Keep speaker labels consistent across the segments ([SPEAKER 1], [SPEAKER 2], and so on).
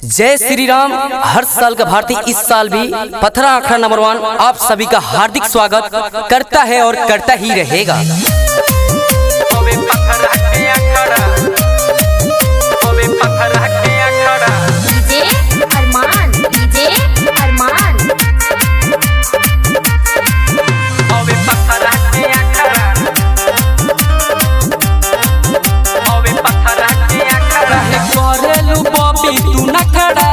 [SPEAKER 1] जय श्री राम। हर साल का भारतीय इस साल भी पथरा अखाड़ा नंबर 1 आप सभी का हार्दिक स्वागत करता है और करता ही रहेगा। तू न खड़ा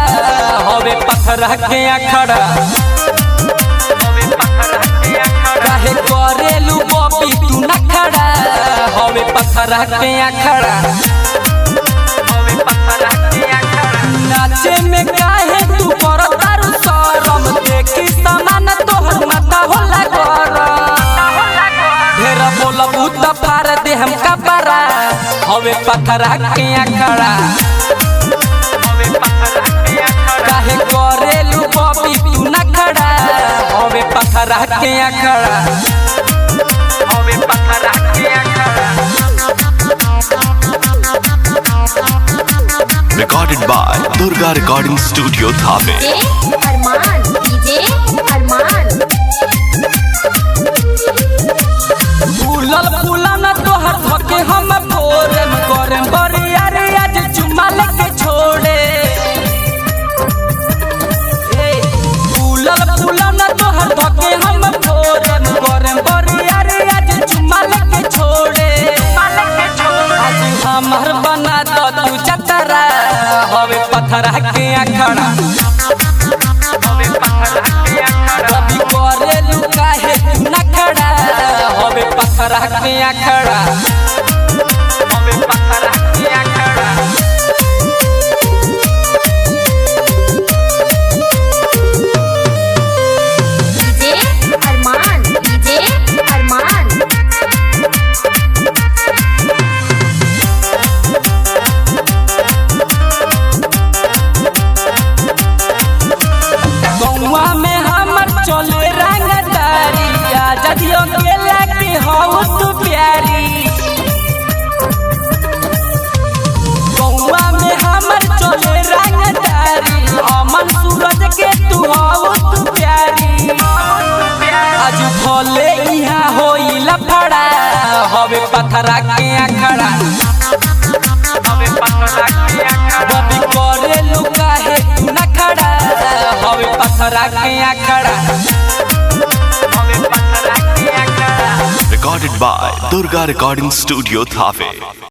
[SPEAKER 1] होवे पत्थर के अखाड़ा, काहे करेलू बॉबी तू न खड़ा होवे पत्थर के अखाड़ा। नाचे में काहे तू करतारू शरम, देखी सामान तोहर माथा होला गरम। ढेर बोलबू त फाड़ दे हम कपड़ा, होवे पत्थर के अखाड़ा। काहे करेलू बॉबी तू न खड़ा होवे पत्थर के अखाड़ा।
[SPEAKER 2] Recorded by Durga Recording Studio Thane।
[SPEAKER 1] फूलल फूलन तोहर धके हम फोरम करम बरिया रे आज चुम्मा लेके छोड़े। फूलल फूलन तोहर धके हम फोरम करम बरिया रे आज चुम्मा लेके छोड़े। आज हमर बना दो तू जतरा होवे पत्थर के अखाड़ा। कभी करेलू काहे तू न खड़ा होवे पत्थर के अखाड़ा। में हमर चले रंगदारी, जदियों के लगे हो तू प्यारी। गौवा में हमर चले रंगदारी, अमन सूरज के तू हो तू प्यारी। आज भले यहाँ होई लफड़ा होवे पत्थर के अखाड़ा। बबी करेलू काहे तू न खड़ा होवे पत्थर के अखाड़ा।
[SPEAKER 2] Recorded by Durga Recording Studio Thane।